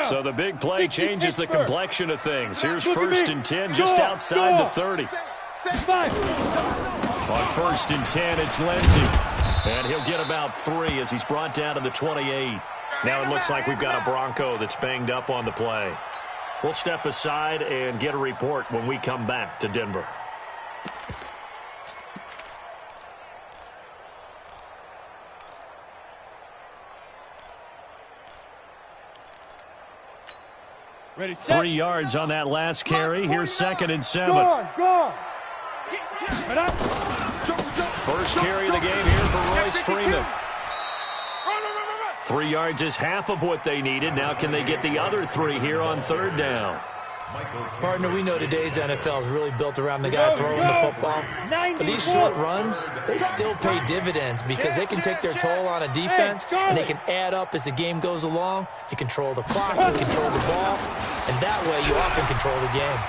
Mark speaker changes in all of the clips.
Speaker 1: So the big play changes the complexion of things. Here's 1st and 10 just outside the 30. On 1st and 10, it's Lindsey. And he'll get about 3 as he's brought down to the 28. Now it looks like we've got a Bronco that's banged up on the play. We'll step aside and get a report when we come back to Denver.
Speaker 2: Ready,
Speaker 1: 3 yards on that last carry. Here's 2nd and 7.
Speaker 2: Go.
Speaker 1: First carry of the game here for Royce Freeman. 3 yards is half of what they needed. Now can they get the other 3 here on 3rd down?
Speaker 3: Partner, we know today's NFL is really built around the guy throwing the football. But these short runs, they still pay dividends because they can take their toll on a defense and they can add up as the game goes along. You control the clock, you control the ball, and that way you often control the game.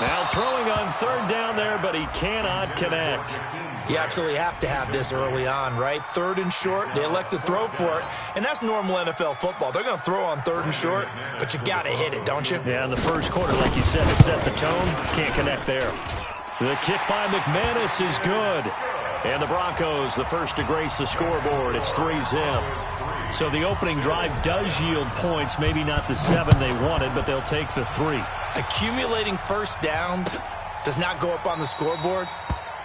Speaker 1: Now throwing on 3rd down there, but he cannot connect.
Speaker 3: You absolutely have to have this early on, right? 3rd and short, they elect to throw for it, and that's normal NFL football. They're going to throw on 3rd and short, but you've got to hit it, don't you?
Speaker 1: Yeah, in the first quarter, like you said, to set the tone, can't connect there. The kick by McManus is good. And the Broncos, the first to grace the scoreboard. It's 3-zip. So the opening drive does yield points, maybe not the 7 they wanted, but they'll take the 3.
Speaker 3: Accumulating first downs does not go up on the scoreboard,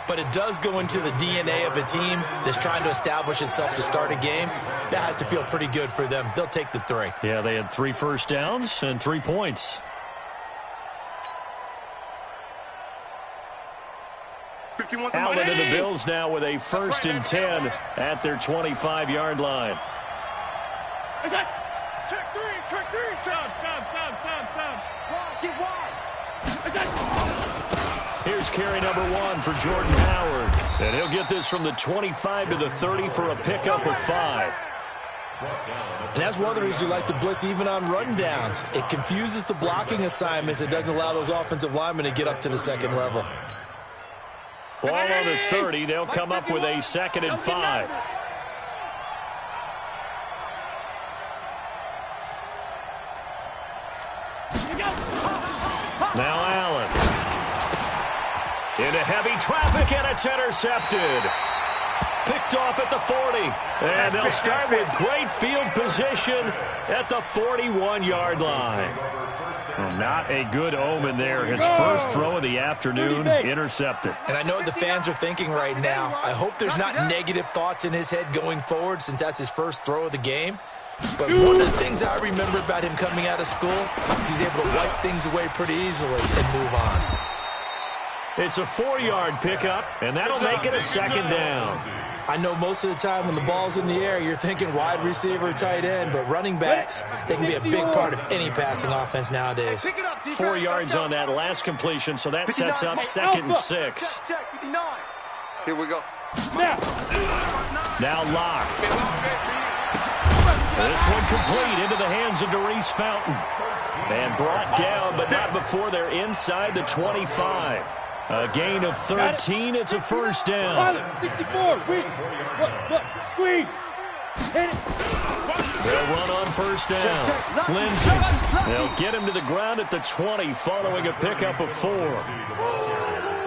Speaker 3: but it does go into the DNA of a team that's trying to establish itself to start a game. That has to feel pretty good for them. They'll take the 3.
Speaker 1: Yeah, they had 3 first downs and 3 points. Allen and the Bills now with a 1st and 10 at their 25-yard line.
Speaker 2: Check 3. Sound. Get wide.
Speaker 1: Here's carry number 1 for Jordan Howard. And he'll get this from the 25 to the 30 for a pickup of 5.
Speaker 3: And that's one of the reasons you like to blitz even on run downs. It confuses the blocking assignments. It doesn't allow those offensive linemen to get up to the 2nd level.
Speaker 1: Ball on the 30. They'll come up with a 2nd and 5. Now Allen. Into heavy traffic, and it's intercepted. Picked off at the 40. And they'll start with great field position at the 41-yard line. Well, not a good omen there. His first throw of the afternoon, intercepted.
Speaker 3: And I know what the fans are thinking right now. I hope there's not negative thoughts in his head going forward since that's his first throw of the game. But one of the things I remember about him coming out of school is he's able to wipe things away pretty easily and move on.
Speaker 1: It's a 4-yard pickup, and that'll make it a 2nd down.
Speaker 3: I know most of the time when the ball's in the air, you're thinking wide receiver, tight end, but running backs, they can be a big part of any passing offense nowadays.
Speaker 1: 4 yards on that last completion, so that sets up 2nd and 6.
Speaker 4: Here we go.
Speaker 1: Now Locke. This one complete into the hands of Darius Fountain. And brought down, but not before they're inside the 25. A gain of 13. It's a 1st down.
Speaker 2: 64. Squeeze. Hit it.
Speaker 1: They'll run on 1st down. Lindsey. They'll get him to the ground at the 20 following a pickup of 4.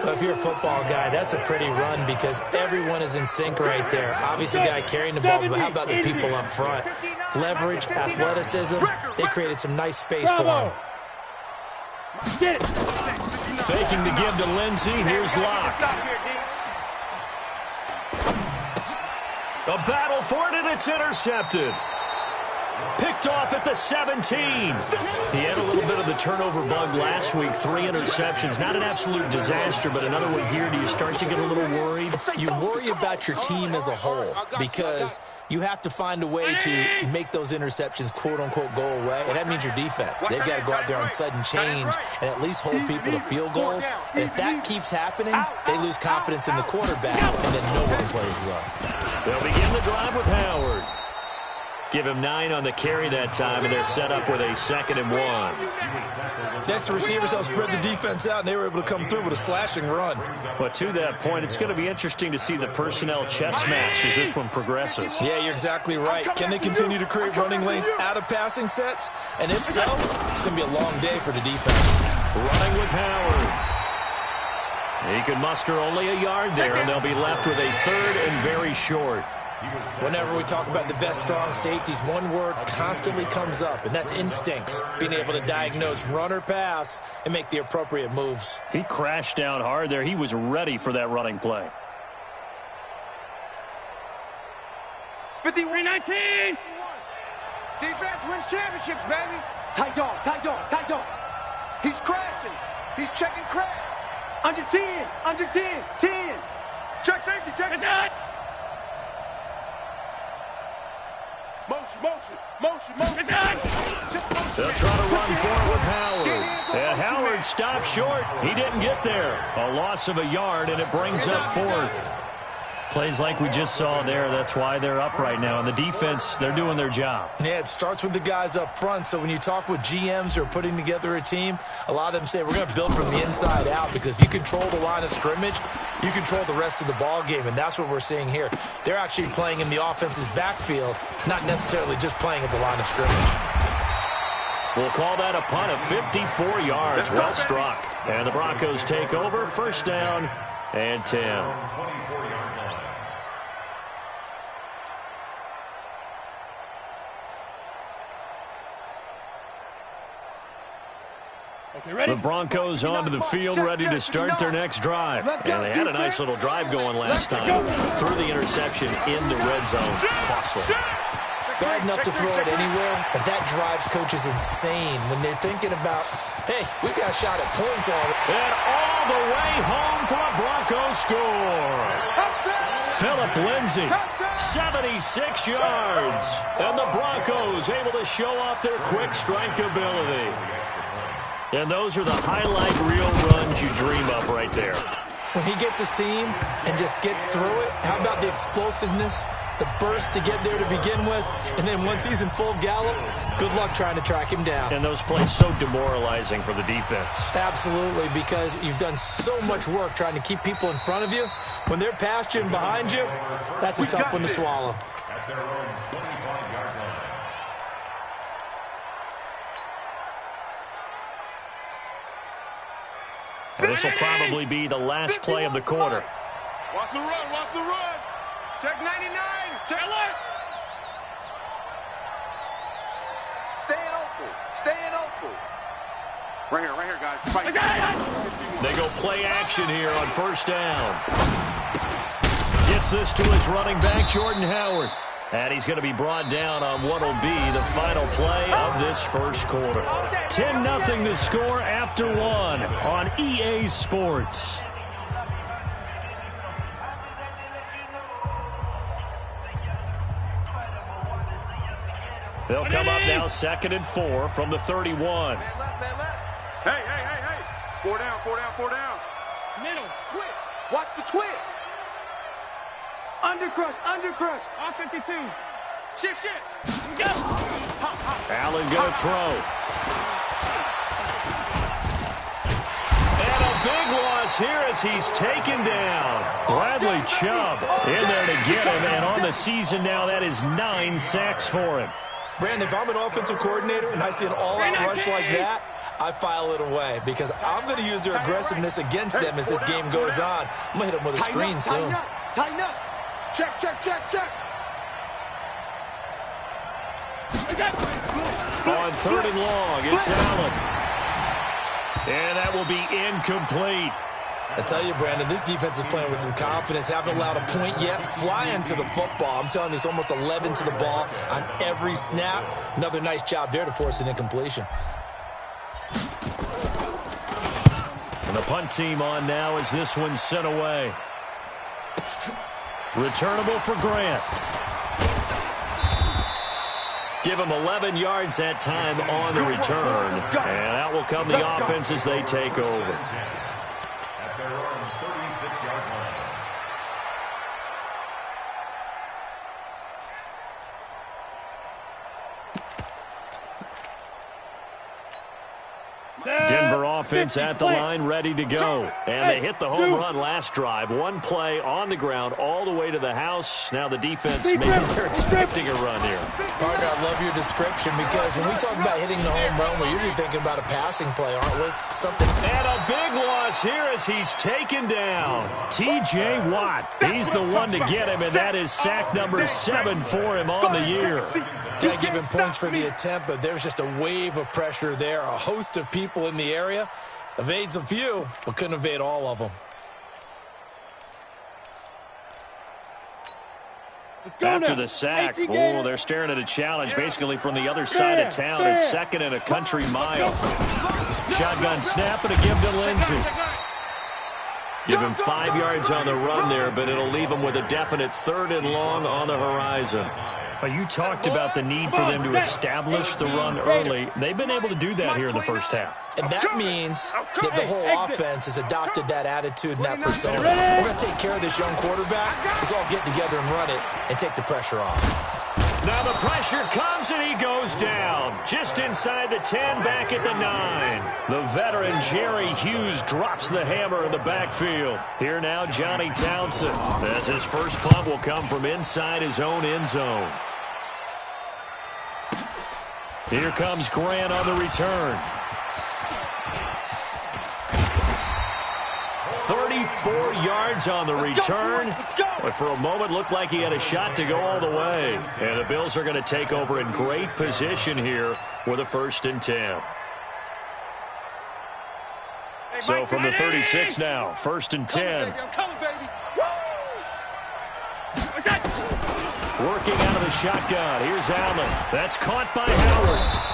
Speaker 3: Well, if you're a football guy, that's a pretty run because everyone is in sync right there. Obviously, guy carrying the ball, but how about the people up front? Leverage, athleticism, they created some nice space for him.
Speaker 2: Get it.
Speaker 1: Faking the give to Lindsey. Here's Locke. A battle for it, and it's intercepted. Picked off at the 17. He had a little bit of the turnover bug last week. 3 interceptions. Not an absolute disaster, but another one here. Do you start to get a little worried?
Speaker 3: You worry about your team as a whole because you have to find a way to make those interceptions, quote-unquote, go away, and that means your defense. They've got to go out there on sudden change and at least hold people to field goals. And if that keeps happening, they lose confidence in the quarterback, and then no one plays well.
Speaker 1: They'll begin the drive with Howard. Give him 9 on the carry that time, and they're set up with a 2nd and 1.
Speaker 3: Next, the receivers helped spread the defense out, and they were able to come through with a slashing run.
Speaker 1: But to that point, it's going to be interesting to see the personnel chess match as this one progresses.
Speaker 3: Yeah, you're exactly right. Can they continue to create running lanes out of passing sets? And if so, it's going to be a long day for the defense.
Speaker 1: Running with Howard. He can muster only a yard there, and they'll be left with a 3rd and very short.
Speaker 3: Whenever we talk about the best strong safeties, one word constantly comes up, and that's instincts. Being able to diagnose run or pass and make the appropriate moves.
Speaker 1: He crashed down hard there. He was ready for that running play.
Speaker 2: 53-19.
Speaker 4: Defense wins championships, baby.
Speaker 2: Tight dog, tight dog, tight dog.
Speaker 4: He's crashing. He's checking crash.
Speaker 2: Under 10, under 10, 10.
Speaker 4: Check safety, check.
Speaker 2: That's it.
Speaker 4: Motion.
Speaker 1: They'll try to run forward with Howard. And Howard stopped short. He didn't get there. A loss of a yard, and it brings up 4th. Plays like we just saw there. That's why they're up right now. And the defense, they're doing their job.
Speaker 3: Yeah, it starts with the guys up front. So when you talk with GMs who are putting together a team, a lot of them say we're going to build from the inside out, because if you control the line of scrimmage, you control the rest of the ball game, and that's what we're seeing here. They're actually playing in the offense's backfield, not necessarily just playing at the line of scrimmage.
Speaker 1: We'll call that a punt of 54 yards. Well struck. And the Broncos take over. 1st down and 10.
Speaker 2: Okay, ready?
Speaker 1: The Broncos onto the field, ready to start their next drive. And they had a nice little drive going last time. Threw the interception in the red zone. Costly.
Speaker 3: Bad enough to throw it anywhere, but that drives coaches insane when they're thinking about, hey, we got a shot at points already.
Speaker 1: And all the way home for a Broncos score. Philip Lindsay, 76 yards. And the Broncos able to show off their quick strike ability. And those are the highlight reel runs you dream of right there.
Speaker 3: When he gets a seam and just gets through it, how about the explosiveness, the burst to get there to begin with, and then once he's in full gallop, good luck trying to track him down.
Speaker 1: And those plays so demoralizing for the defense.
Speaker 3: Absolutely, because you've done so much work trying to keep people in front of you. When they're past you and behind you, that's a tough one to swallow.
Speaker 1: This will probably be the last play of the quarter.
Speaker 4: Watch the run. Check 99. Check alert. Staying open. Right here, guys. Fight.
Speaker 1: They go play action here on 1st down. Gets this to his running back, Jordan Howard. And he's going to be brought down on what will be the final play of this 1st quarter. 10-0 the score after 1 on EA Sports. They'll come up now 2nd and 4 from the 31.
Speaker 4: Hey. 4 down.
Speaker 2: Middle.
Speaker 4: Twist. Watch the twist.
Speaker 2: Under crush. Off 52. Shift. Go.
Speaker 1: Allen going to throw. And a big loss here as he's taken down. Bradley Chubb in there to get him. And on the season now, that is 9 sacks for him.
Speaker 3: Brandon, if I'm an offensive coordinator and I see an all-out rush like that, I file it away because I'm going to use their aggressiveness against them as this game goes on. I'm going to hit them with a screen soon.
Speaker 2: Tighten up. Check.
Speaker 1: On 3rd and long, it's Allen. And that will be incomplete.
Speaker 3: I tell you, Brandon, this defense is playing with some confidence. Haven't allowed a point yet. Flying to the football. I'm telling you, it's almost 11 to the ball on every snap. Another nice job there to force an incompletion.
Speaker 1: And the punt team on now as this one's sent away. Returnable for Grant. Give him 11 yards that time on the return. And out will come the offense as they take over. Denver offense at the line, ready to go. And they hit the home run last drive. One play on the ground all the way to the house. Now the defense, maybe they're expecting a run here.
Speaker 3: Partner, I love your description because when we talk about hitting the home run, we're usually thinking about a passing play, aren't we?
Speaker 1: And a big loss here as he's taken down. T.J. Watt, he's the one to get him, and that is sack number 7 for him on the year.
Speaker 3: Can't give him points for the attempt, but there's just a wave of pressure there. A host of people in the area. Evades a few, but couldn't evade all of them.
Speaker 1: After the sack, they're staring at a challenge basically from the other side of town. It's 2nd and a country mile. Shotgun snap and a give to Lindsey. Give him 5 yards on the run there, but it'll leave him with a definite 3rd and long on the horizon. Well, you talked about the need for them to establish the run early. They've been able to do that here in the first half.
Speaker 3: And that means that the whole offense has adopted that attitude and that persona. We're going to take care of this young quarterback. Let's all get together and run it and take the pressure off.
Speaker 1: Now the pressure comes and he goes down. Just inside the 10, back at the 9. The veteran Jerry Hughes drops the hammer in the backfield. Here now Johnny Townsend, as his first punt will come from inside his own end zone. Here comes Grant on the return. 34 yards on the return. But for a moment, looked like he had a shot to go all the way. And the Bills are going to take over in great position here with a 1st and 10. So from the 36 now, 1st and 10. Working out of the shotgun. Here's Allen. That's caught by Howard.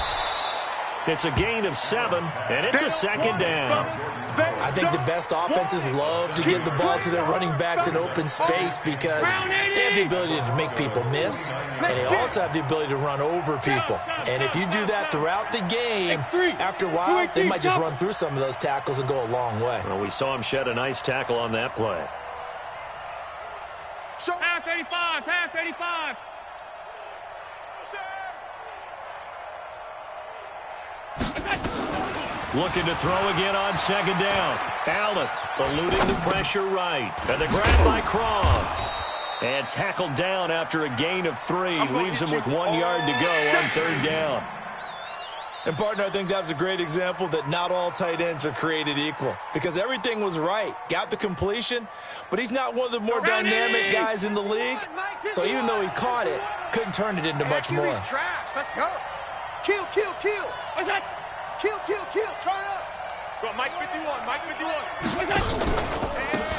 Speaker 1: It's a gain of 7, and it's a 2nd down.
Speaker 3: I think the best offenses love to get the ball to their running backs in open space because they have the ability to make people miss, and they also have the ability to run over people. And if you do that throughout the game, after a while, they might just run through some of those tackles and go a long way.
Speaker 1: Well, we saw him shed a nice tackle on that play.
Speaker 2: Pass 85, pass 85.
Speaker 1: Looking to throw again on 2nd down. Allen eluding the pressure right. And the grab by Croft. And tackled down after a gain of 3. Leaves him with 1 yard to go on 3rd down.
Speaker 3: And, partner, I think that's a great example that not all tight ends are created equal. Because everything was right. Got the completion, but he's not one of the more dynamic guys in the league. So even though he caught it, couldn't turn it into much more.
Speaker 4: Let's go. Kill, kill, kill.
Speaker 2: What's that?
Speaker 4: Kill, kill, kill. Turn up.
Speaker 2: Go, Mike 51, Mike 51. What's that?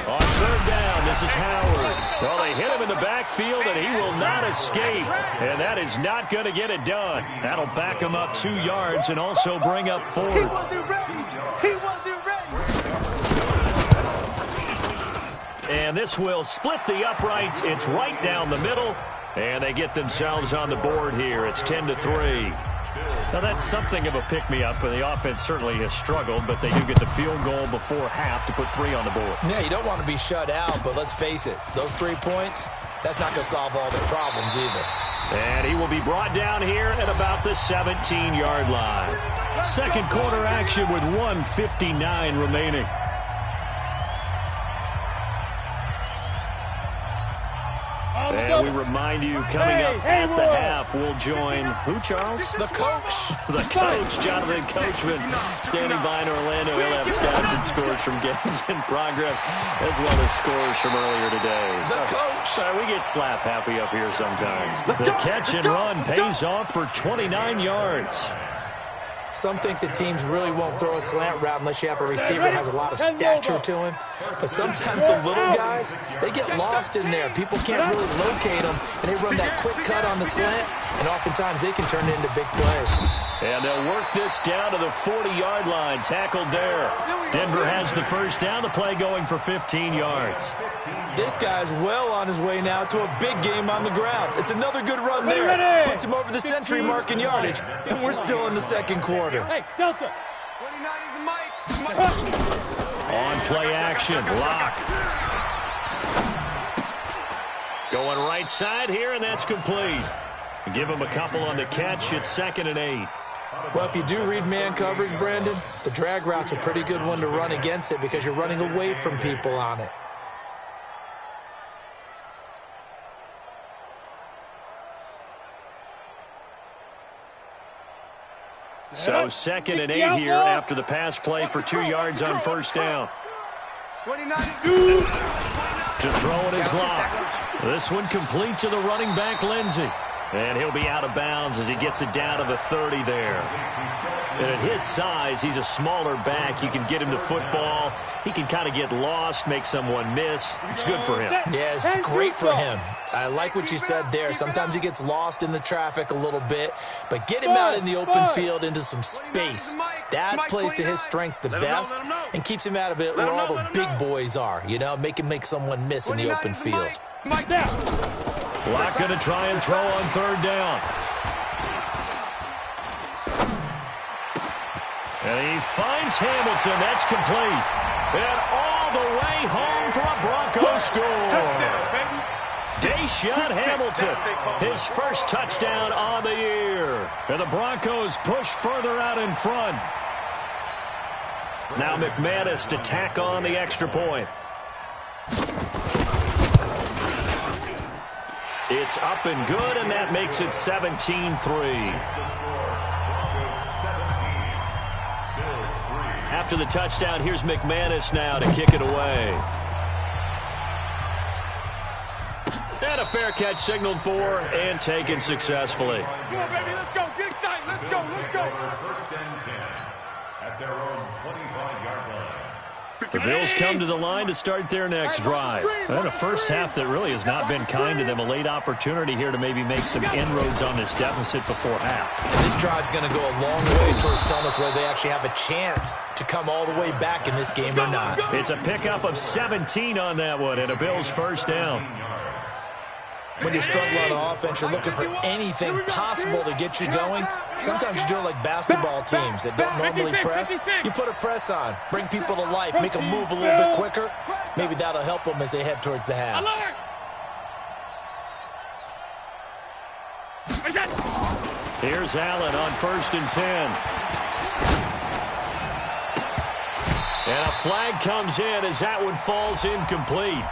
Speaker 1: On 3rd down, this is Howard. Well, they hit him in the backfield, and he will not escape. And that is not going to get it done. That'll back him up 2 yards and also bring up 4th.
Speaker 4: He wasn't ready. He wasn't ready.
Speaker 1: And this will split the uprights. It's right down the middle. And they get themselves on the board here. It's 10-3. Now, that's something of a pick-me-up, and the offense certainly has struggled, but they do get the field goal before half to put 3 on the board.
Speaker 3: Yeah, you don't want to be shut out, but let's face it, those 3 points, that's not going to solve all their problems either.
Speaker 1: And he will be brought down here at about the 17-yard line. 2nd quarter action with 1:59 remaining. And we remind you, coming up at the half, we'll join who, Charles?
Speaker 3: The coach.
Speaker 1: The coach, Jonathan Coachman, standing by in Orlando. He'll have stats and scores from games in progress, as well as scores from earlier today.
Speaker 3: The coach.
Speaker 1: We get slap happy up here sometimes. The catch and run pays off for 29 yards.
Speaker 3: Some think the teams really won't throw a slant route unless you have a receiver that has a lot of stature to him. But sometimes the little guys, they get lost in there. People can't really locate them, and they run that quick cut on the slant, and oftentimes they can turn it into big plays.
Speaker 1: And they'll work this down to the 40-yard line. Tackled there. Denver has the first down. The play going for 15 yards.
Speaker 3: This guy's well on his way now to a big game on the ground. It's another good run there. Puts him over the century mark in yardage, and we're still in the 2nd quarter.
Speaker 2: Hey, Delta.
Speaker 4: 29 is Mike.
Speaker 1: On play action, Lock. Going right side here, and that's complete. Give him a couple on the catch. It's 2nd and 8.
Speaker 3: Well, if you do read man coverage, Brandon, the drag route's a pretty good one to run against it because you're running away from people on it.
Speaker 1: So 2nd and 8 here after the pass play for 2 yards on first down.
Speaker 4: 29
Speaker 1: To throw it is Locke. This one complete to the running back, Lindsey. And he'll be out of bounds as he gets it down to the 30 there. And at his size, he's a smaller back. You can get him the football. He can kind of get lost, make someone miss. It's good for him.
Speaker 3: Yeah, it's great for him. I like what you said there. Sometimes he gets lost in the traffic a little bit, but get him out in the open field into some space. That plays to his strengths the best and keeps him out of it where all the big boys are, you know, make him make someone miss in the open field.
Speaker 1: Locke going to try and throw on 3rd down. And he finds Hamilton. That's complete. And all the way home for a Broncos score. Deshaun Hamilton, his first touchdown on the year. And the Broncos push further out in front. Now McManus to tack on the extra point. It's up and good, and that makes it 17-3. After the touchdown, here's McManus now to kick it away. And a fair catch signaled for and taken successfully.
Speaker 2: Come on, baby, let's go. Get excited. Let's go. Let's go.
Speaker 5: First and 10 at their own 25-yard line.
Speaker 1: The Bills come to the line to start their next drive. And a first half that really has not been kind to them. A late opportunity here to maybe make some inroads on this deficit before half.
Speaker 3: And this drive's going to go a long way towards telling us whether they actually have a chance to come all the way back in this game or not.
Speaker 1: It's a pickup of 17 on that one and a Bills first down.
Speaker 3: When you're struggling on offense, you're looking for anything possible to get you going. Sometimes you do it like basketball teams that don't normally press. You put a press on, bring people to life, make them move a little bit quicker. Maybe that'll help them as they head towards the half.
Speaker 1: Here's Allen on 1st and 10. And a flag comes in as that one falls incomplete.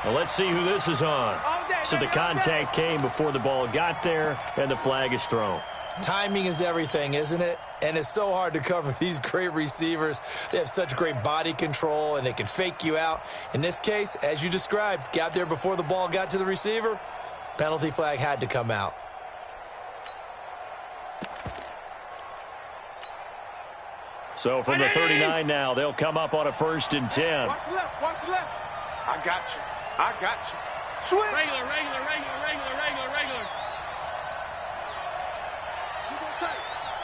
Speaker 1: Well, let's see who this is on. So the contact came before the ball got there, and the flag is thrown.
Speaker 3: Timing is everything, isn't it? And it's so hard to cover these great receivers. They have such great body control, and they can fake you out. In this case, as you described, got there before the ball got to the receiver. Penalty flag had to come out.
Speaker 1: So from the 39 now, they'll come up on a 1st and 10.
Speaker 4: Watch left. Watch left. I got you. I got you. Swing.
Speaker 2: Regular.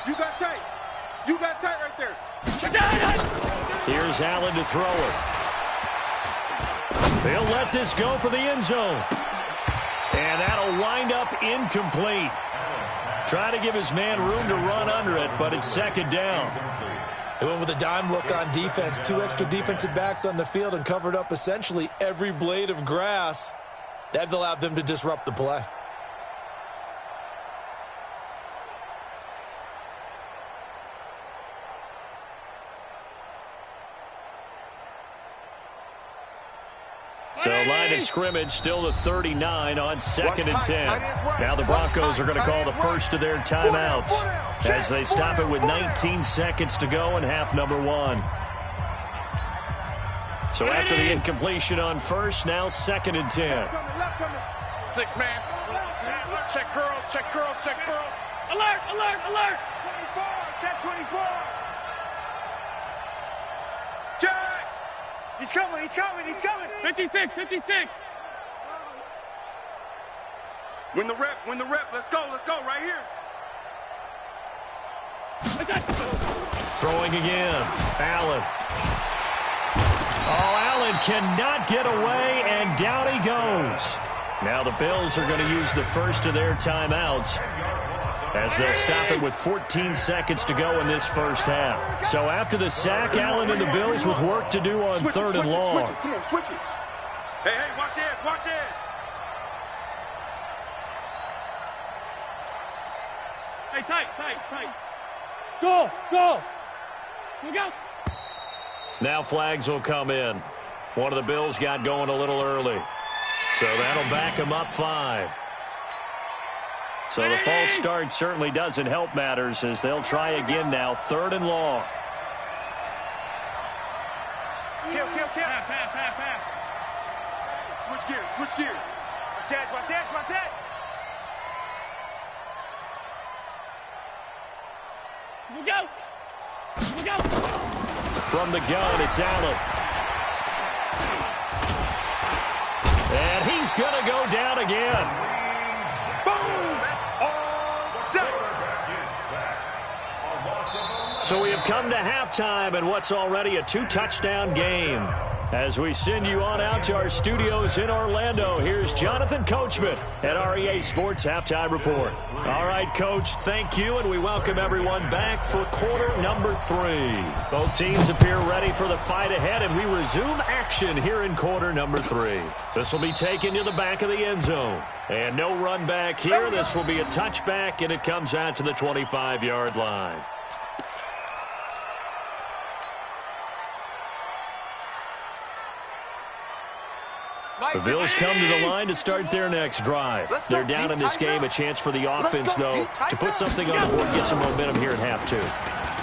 Speaker 4: You got tight. You got tight right there.
Speaker 1: Here's Allen to throw it. They'll let this go for the end zone. And that'll wind up incomplete. Trying to give his man room to run under it, but it's 2nd down.
Speaker 3: They went with a dime look on defense. 2 extra defensive backs on the field and covered up essentially every blade of grass. That allowed them to disrupt the play.
Speaker 1: So line of scrimmage still the 39 on 2nd and 10. Now the Broncos are going to call the first of their timeouts as they stop it with 19 seconds to go in half number 1. So after the incompletion on first, now 2nd and 10.
Speaker 4: 6 man. Check curls. Check curls. Check curls.
Speaker 2: Alert.
Speaker 4: 24. Check 24. Check. He's coming.
Speaker 2: 56.
Speaker 4: Win the rep. Let's go right here.
Speaker 1: Throwing again. Allen. Oh, Allen cannot get away, and down he goes. Now the Bills are going to use the first of their timeouts as they'll stop it with 14 seconds to go in this first half. So after the sack, Allen and the Bills with work to do on 3rd and long.
Speaker 4: Come on, switch it. Hey, watch the edge.
Speaker 2: Hey, tight. Go. Here we go.
Speaker 1: Now flags will come in. One of the Bills got going a little early. So that'll back them up 5. So the false start certainly doesn't help matters as they'll try again now. 3rd and long.
Speaker 2: Kill. Half.
Speaker 4: Switch gears.
Speaker 2: Watch that. Here we go.
Speaker 1: From the gun, it's Allen. And he's going to go down again.
Speaker 4: Boom! All day.
Speaker 1: So we have come to halftime in what's already a 2-touchdown game. As we send you on out to our studios in Orlando, here's Jonathan Coachman at REA Sports Halftime Report. All right, Coach, thank you, and we welcome everyone back for quarter number 3. Both teams appear ready for the fight ahead, and we resume action here in quarter number 3. This will be taken to the back of the end zone. And no run back here. This will be a touchback, and it comes out to the 25-yard line. The Bills come to the line to start their next drive. They're down in this game. A chance for the offense, though, to put something on the board, get some momentum here at half 2.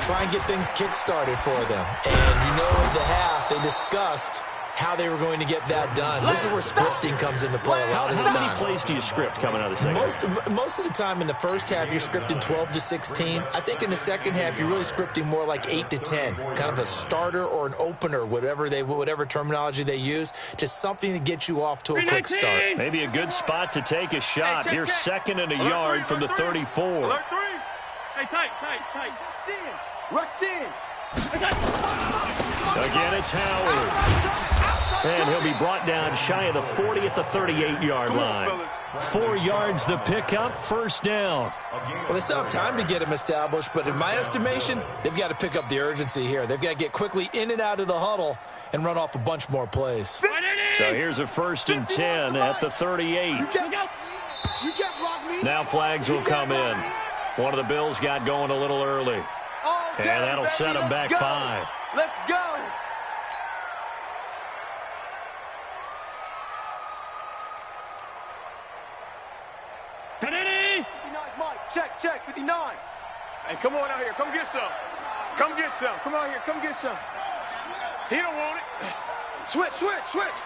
Speaker 3: Try and get things kick-started for them. And at the half, they discussed how they were going to get that done. This is where scripting comes into play a lot of the time.
Speaker 1: How many plays do you script coming out of the second?
Speaker 3: Most of the time in the first half, you're scripting 12 to 16. I think in the second half, you're really scripting more like 8 to 10. Kind of a starter or an opener, whatever terminology they use. Just something to get you off to a quick start.
Speaker 1: Maybe a good spot to take a shot. Here's 2nd and a yard from the 34.
Speaker 4: Alert 3.
Speaker 2: Hey, tight. Rush in.
Speaker 1: Again, it's Howard. And he'll be brought down shy of the 40 at the 38-yard line. 4 yards the pickup, 1st down.
Speaker 3: Well, they still have time to get him established, but in my estimation, they've got to pick up the urgency here. They've got to get quickly in and out of the huddle and run off a bunch more plays.
Speaker 1: So here's a 1st and 10 at the 38. Now flags will come in. One of the Bills got going a little early. And that'll set them back 5.
Speaker 2: Let's go. Check, 59.
Speaker 4: Hey, come on out here. Come get some. Come out here. Come get some. He don't want it. Switch. SOS.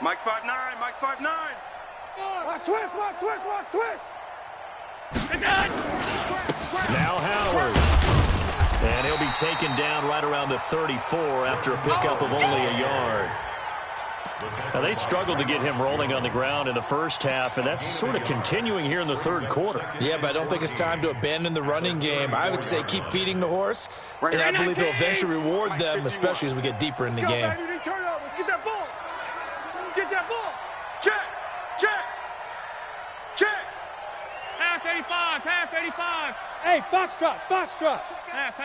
Speaker 4: Mike 5'9".
Speaker 2: Watch switch.
Speaker 1: Now Howard. And he'll be taken down right around the 34 after a pickup of only a yard. Now, they struggled to get him rolling on the ground in the first half, and that's sort of continuing here in the 3rd quarter.
Speaker 3: Yeah, but I don't think it's time to abandon the running game. I would say keep feeding the horse, and I believe he'll eventually reward them, especially as we get deeper in the game.
Speaker 4: Get that ball. Check.
Speaker 2: Half 85. Hey, foxtrot. Half.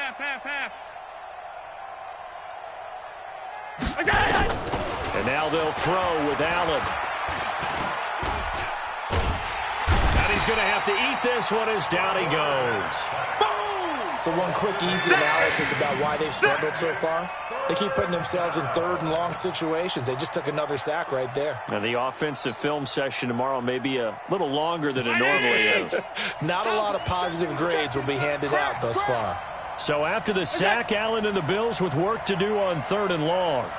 Speaker 1: And now they'll throw with Allen. And he's going to have to eat this one as down he goes.
Speaker 3: So one quick, easy analysis about why they've struggled so far. They keep putting themselves in 3rd and long situations. They just took another sack right there.
Speaker 1: Now, the offensive film session tomorrow may be a little longer than it normally is.
Speaker 3: Not a lot of positive grades will be handed out thus far.
Speaker 1: So after the sack, Allen and the Bills with work to do on 3rd and long.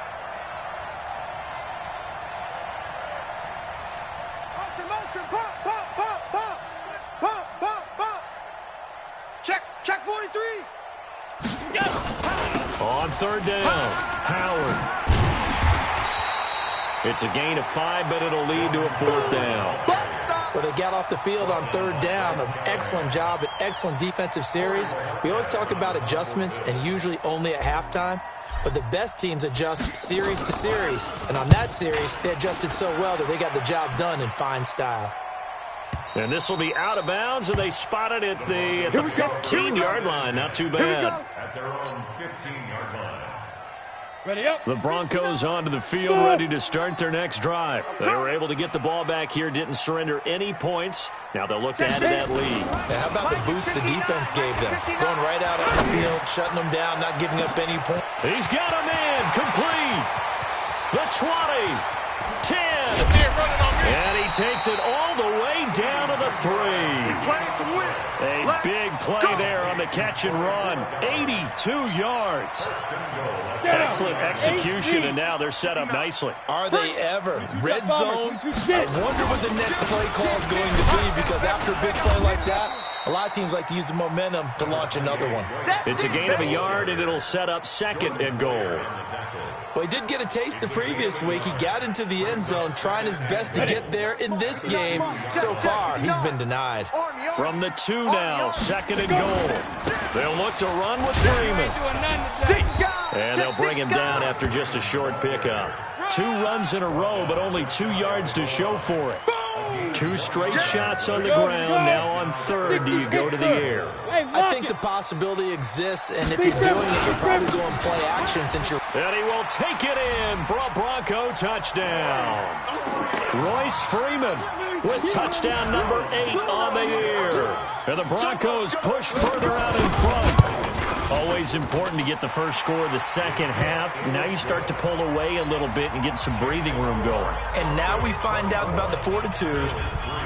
Speaker 2: Check 43.
Speaker 1: On 3rd down, Howard. It's a gain of 5, but it'll lead to a 4th down.
Speaker 3: Well, they got off the field on 3rd down. An excellent job, an excellent defensive series. We always talk about adjustments, and usually only at halftime. But the best teams adjust series to series. And on that series, they adjusted so well that they got the job done in fine style.
Speaker 1: And this will be out of bounds, and they spot it at the 15-yard line. Not too bad.
Speaker 5: At their own 15-yard line.
Speaker 1: The Broncos onto the field, ready to start their next drive. They were able to get the ball back here, didn't surrender any points. Now they'll look to add to that lead.
Speaker 3: Now, how about the boost the defense gave them? Going right out on the field, shutting them down, not giving up any points.
Speaker 1: He's got a man, complete. The 20, 10, and he takes it all the way down to the 3. A big play there on the catch and run. 82 yards. Excellent execution, and now they're set up nicely.
Speaker 3: Are they ever? Red zone? I wonder what the next play call is going to be, because after a big play like that, a lot of teams like to use the momentum to launch another one.
Speaker 1: It's a gain of a yard, and it'll set up 2nd and goal.
Speaker 3: Well, he did get a taste the previous week. He got into the end zone trying his best to get there in this game. So far, he's been denied.
Speaker 1: From the 2 now, 2nd and goal. They'll look to run with Freeman. And they'll bring him down after just a short pickup. 2 runs in a row, but only 2 yards to show for it. 2 straight shots on the ground. Now on 3rd, do you go to the air?
Speaker 3: I think the possibility exists, and if you're doing it, you're probably going play action since you're...
Speaker 1: And he will take it in for a Bronco touchdown. Royce Freeman with touchdown number 8 on the year. And the Broncos push further out in front. Always important to get the first score of the second half. Now you start to pull away a little bit and get some breathing room going.
Speaker 3: And now we find out about the fortitude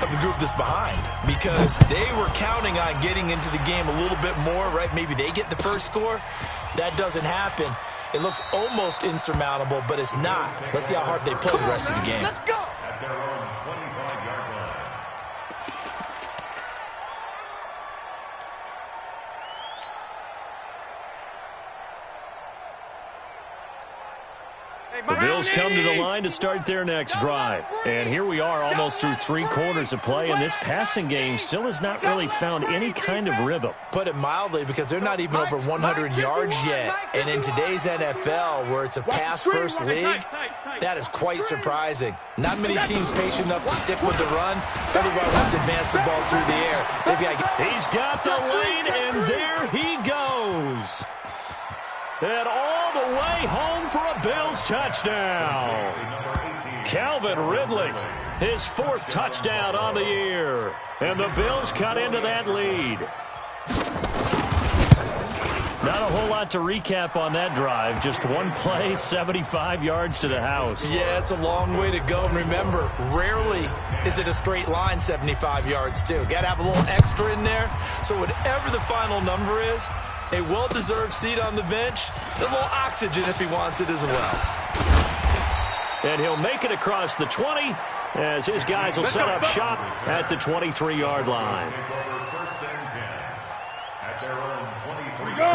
Speaker 3: of the group that's behind, because they were counting on getting into the game a little bit more, right? Maybe they get the first score. That doesn't happen. It looks almost insurmountable, but it's not. Let's see how hard they play the rest of the game.
Speaker 5: At their own 25-yard line.
Speaker 1: The Bills come to the line to start their next drive. And here we are almost through 3 quarters of play, and this passing game still has not really found any kind of rhythm.
Speaker 3: Put it mildly, because they're not even over 100 yards yet. And in today's NFL, where it's a pass-first league, that is quite surprising. Not many teams patient enough to stick with the run. Everybody wants to advance the ball through the air.
Speaker 1: He's got the lane, and there he goes. And all the way home for a Bills touchdown. Calvin Ridley, his 4th touchdown on the year. And the Bills cut into that lead. Not a whole lot to recap on that drive. Just one play, 75 yards to the house.
Speaker 3: Yeah, it's a long way to go. And remember, rarely is it a straight line 75 yards, too. Got to have a little extra in there. So whatever the final number is, a well-deserved seat on the bench, a little oxygen if he wants it as well.
Speaker 1: And he'll make it across the 20 as his guys will set up shop at the 23-yard line.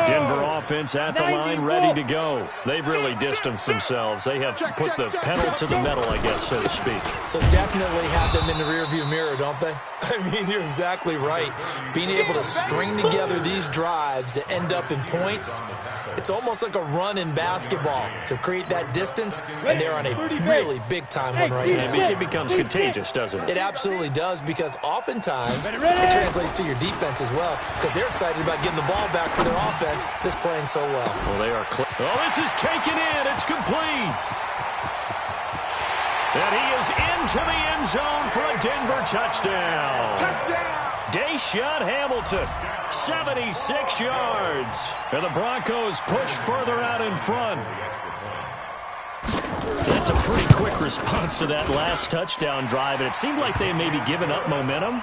Speaker 1: Denver offense at the line, ready to go. They've really distanced themselves. They have put the pedal to the metal, I guess, so to speak.
Speaker 3: So definitely have them in the rearview mirror, don't they? I mean, you're exactly right. Being able to string together these drives that end up in points, it's almost like a run in basketball to create that distance, and they're on a really big-time one right now.
Speaker 1: It becomes contagious, doesn't it?
Speaker 3: It absolutely does, because oftentimes it translates to your defense as well, because they're excited about getting the ball back for their offense that's playing so well.
Speaker 1: Well, they are this is taken in. It's complete. And he is into the end zone for a Denver touchdown. Deshaun Hamilton, 76 yards. And the Broncos push further out in front. That's a pretty quick response to that last touchdown drive, and it seemed like they may be giving up momentum.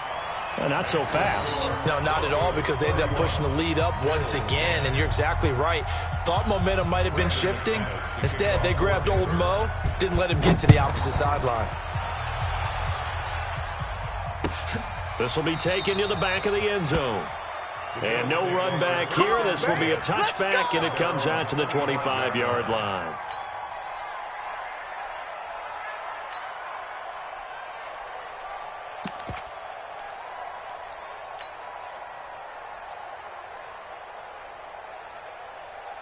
Speaker 1: Not so fast.
Speaker 3: No, not at all, because they end up pushing the lead up once again, and you're exactly right. Thought momentum might have been shifting. Instead, they grabbed old Mo, didn't let him get to the opposite sideline.
Speaker 1: This will be taken to the back of the end zone. And no run back here. This will be a touchback, and it comes out to the 25-yard line.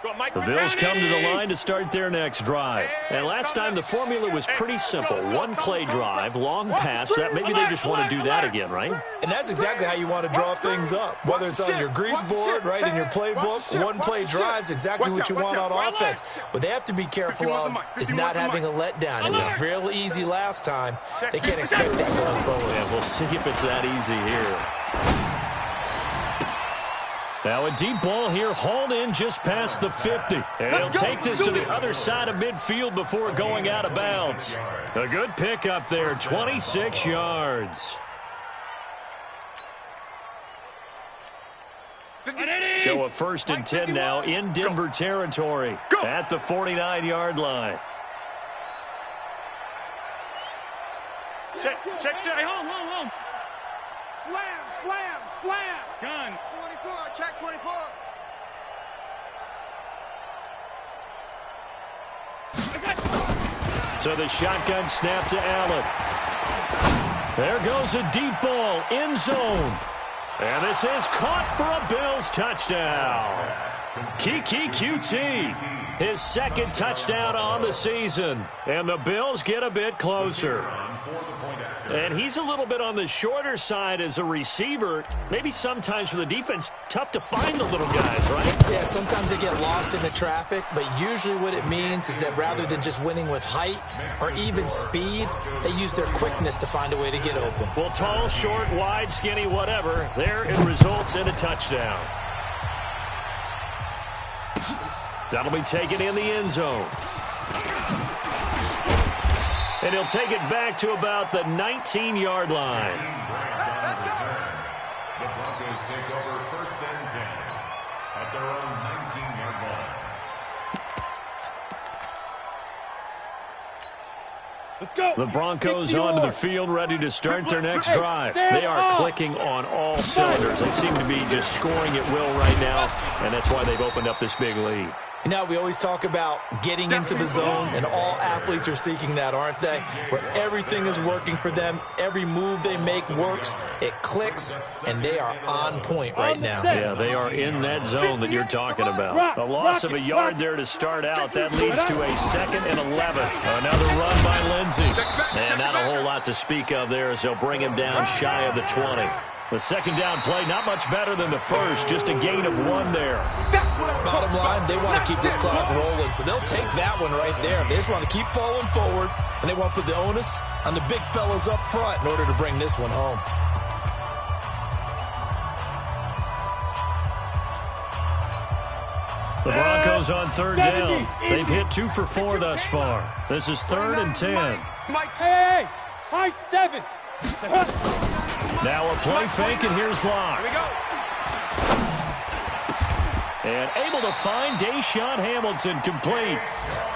Speaker 1: The Bills come to the line to start their next drive. And last time the formula was pretty simple. One-play drive, long pass. That maybe they just want to do that again, right?
Speaker 3: And that's exactly how you want to draw things up. Whether it's on your grease board, right, in your playbook, one-play drive is exactly what you want on offense. What they have to be careful of is not having a letdown. It was real easy last time. They can't expect that going forward.
Speaker 1: Yeah, we'll see if it's that easy here. Now a deep ball here, hauled in just past the 50. And he'll take this to the other side of midfield before going out of bounds. A good pick up there, 26 yards. So a 1st and 10 now in Denver territory at the 49-yard line.
Speaker 2: Check. Hey, home. Slam. Gun.
Speaker 4: 24, check 24.
Speaker 1: So the shotgun snap to Allen. There goes a deep ball, end zone. And this is caught for a Bills touchdown. Kiki QT, his 2nd touchdown on the season. And the Bills get a bit closer. And he's a little bit on the shorter side as a receiver. Maybe sometimes for the defense, tough to find the little guys, right?
Speaker 3: Yeah, sometimes they get lost in the traffic, but usually what it means is that rather than just winning with height or even speed, they use their quickness to find a way to get open.
Speaker 1: Well, tall, short, wide, skinny, whatever, there it results in a touchdown. That'll be taken in the end zone. And he'll take it back to about the 19-yard line.
Speaker 5: Let's go. The Broncos take over 1st and 10 at their own 19-yard line.
Speaker 2: Let's go.
Speaker 1: The Broncos onto the field, ready to start their next drive. They are clicking on all cylinders. They seem to be just scoring at will right now, and that's why they've opened up this big lead.
Speaker 3: You know, we always talk about getting into the zone, and all athletes are seeking that, aren't they? Where everything is working for them, every move they make works, it clicks, and they are on point right now.
Speaker 1: Yeah, they are in that zone that you're talking about. A loss of a yard there to start out. That leads to a 2nd and 11. Another run by Lindsey. And not a whole lot to speak of there as they'll bring him down shy of the 20. The 2nd down play, not much better than the first, just a gain of 1 there.
Speaker 3: Bottom line, they want to keep this clock rolling, so they'll take that one right there. They just want to keep falling forward, and they want to put the onus on the big fellas up front in order to bring this one home.
Speaker 1: The Broncos on 3rd down. They've hit 2 for 4 thus far. This is 3rd and 10.
Speaker 2: Hey, high 7.
Speaker 1: Now a play fake, and here's Locke.
Speaker 4: Here we go.
Speaker 1: And able to find Deshaun Hamilton complete.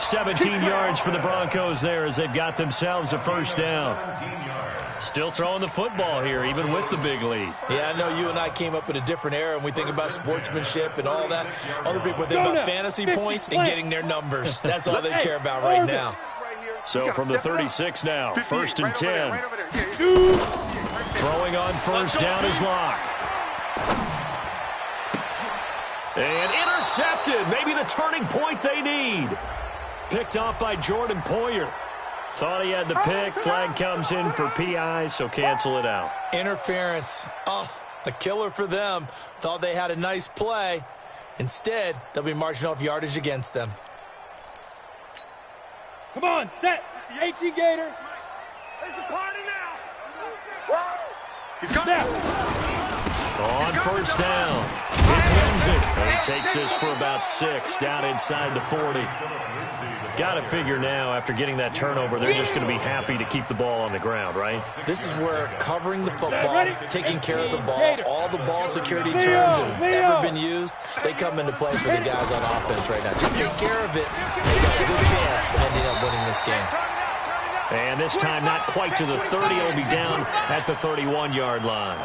Speaker 1: 17 yards for the Broncos there as they've got themselves a 1st down. Still throwing the football here, even with the big lead.
Speaker 3: Yeah, I know you and I came up in a different era, and we think about sportsmanship and all that. Other people think about fantasy points and getting their numbers. That's all they care about right now.
Speaker 1: So from the 36 now, 1st and 10. Throwing on 1st down is Locke. And intercepted. Maybe the turning point they need. Picked off by Jordan Poyer. Thought he had the pick. Flag comes in for PI, so cancel it out.
Speaker 3: Interference. Oh, a killer for them. Thought they had a nice play. Instead, they'll be marching off yardage against them.
Speaker 2: Come on, set. 18 Gator.
Speaker 4: It's a party now. He's got
Speaker 2: Snap.
Speaker 1: On 1st down, it's Lindsey. And he takes this for about 6 down inside the 40. Got to figure now, after getting that turnover, they're just going to be happy to keep the ball on the ground, right?
Speaker 3: This is where covering the football, taking care of the ball, all the ball security terms that have ever been used, they come into play for the guys on offense right now. Just take care of it, they got a good chance of ending up winning this game.
Speaker 1: And this time not quite to the 30. It'll be down at the 31-yard line.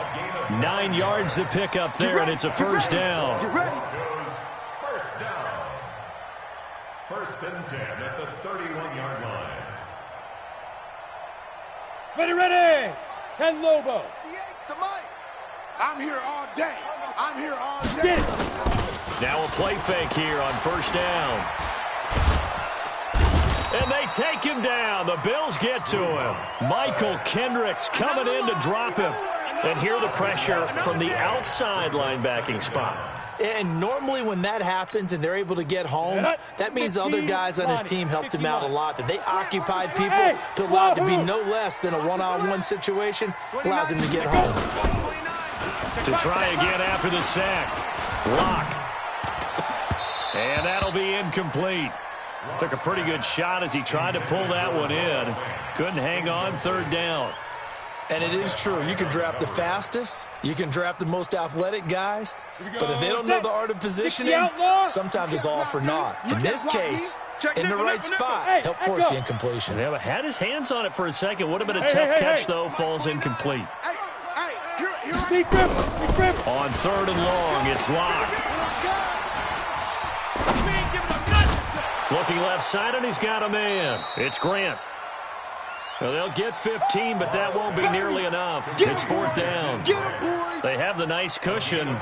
Speaker 1: 9 yards to pick up there, and it's a 1st down.
Speaker 5: First down. 1st and 10 at the 31-yard line.
Speaker 2: Ready. 10 Lobo.
Speaker 4: I'm here all day. I'm here all day.
Speaker 1: Now a play fake here on first down. And they take him down. The Bills get to him. Michael Kendricks coming in to drop him. And here the pressure from the outside linebacking spot.
Speaker 3: And normally when that happens and they're able to get home, that means the other guys on his team helped him out a lot. That they occupied people to allow it to be no less than a one-on-one situation, allows him to get home.
Speaker 1: To try again after the sack. Lock. And that'll be incomplete. Took a pretty good shot as he tried to pull that one in. Couldn't hang on third down.
Speaker 3: And it is true. You can draft the fastest. You can draft the most athletic guys. But if they don't know the art of positioning, sometimes it's all for naught. In this case, in the right spot, helped force the incompletion.
Speaker 1: Yeah, but had his hands on it for a second. Would have been a tough catch, though. Falls incomplete. On third and long, it's locked. Looking left side, and he's got a man. It's Grant. Well, they'll get 15, but that won't be nearly enough. It's fourth down. They have the nice cushion.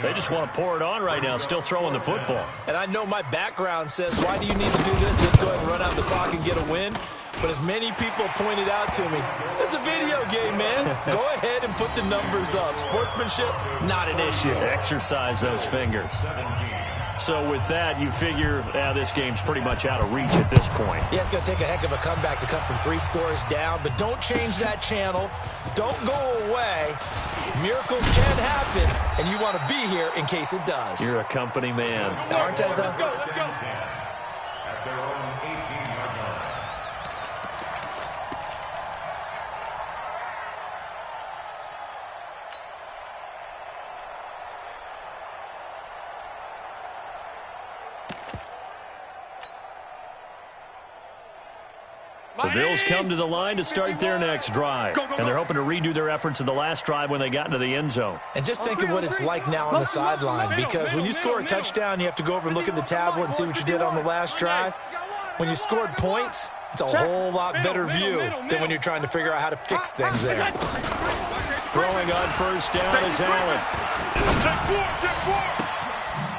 Speaker 1: They just want to pour it on right now, still throwing the football.
Speaker 3: And I know my background says, why do you need to do this? Just go ahead and run out the clock and get a win. But as many people pointed out to me, this is a video game, man. Go ahead and put the numbers up. Sportsmanship, not an issue.
Speaker 1: Exercise those fingers. So with that, you figure this game's pretty much out of reach at this point.
Speaker 3: Yeah, it's going to take a heck of a comeback to come from 3 scores down, but don't change that channel. Don't go away. Miracles can happen, and you want to be here in case it does.
Speaker 1: You're a company man.
Speaker 3: Aren't I, though?
Speaker 5: At their own 18-yard line.
Speaker 1: The Bills come to the line to start their next drive. And they're hoping to redo their efforts in the last drive when they got into the end zone.
Speaker 3: And just think of what it's like now on the sideline, because when you score a touchdown, you have to go over and look at the tablet and see what you did on the last drive. When you scored points, it's a whole lot better view than when you're trying to figure out how to fix things there.
Speaker 1: Throwing on first down is Allen.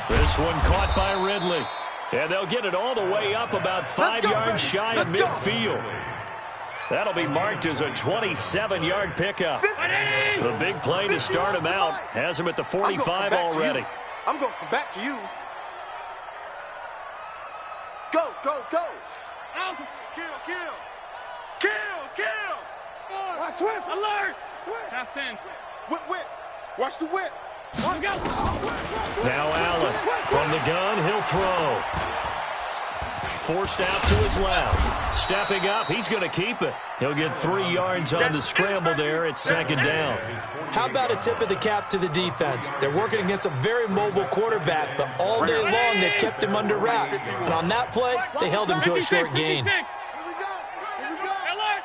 Speaker 1: This one caught by Ridley. And they'll get it all the way up about 5 yards shy of midfield. That'll be marked as a 27-yard pickup. The big play to start him out has him at the 45 already.
Speaker 4: I'm going to come back to you. Go, go, go. Kill, kill. Kill, kill. Swift.
Speaker 2: Alert. Half 10.
Speaker 4: Whip, whip. Watch the whip.
Speaker 1: Now Allen from the gun, he'll throw. Forced out to his left. Stepping up, he's going to keep it. He'll get 3 yards on the scramble there. It's second down.
Speaker 3: How about a tip of the cap to the defense? They're working against a very mobile quarterback, but all day long they've kept him under wraps. And on that play, they held him to a short gain.
Speaker 4: Here we go. Here we go.
Speaker 2: Alert.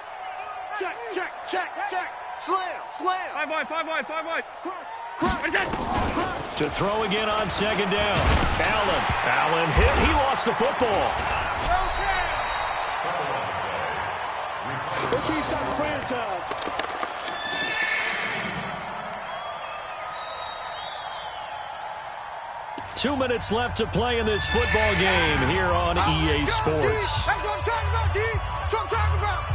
Speaker 4: Check, check, check, check. Slam, slam.
Speaker 2: 5 wide, 5 wide, 5 wide.
Speaker 4: Crunch,
Speaker 2: What is that?
Speaker 1: To throw again on second down. Allen hit. He lost the football.
Speaker 4: What keeps that franchise?
Speaker 1: Two minutes left to play in this football game here on EA Sports.
Speaker 4: That's what I'm talking about, D. That's what I'm talking about.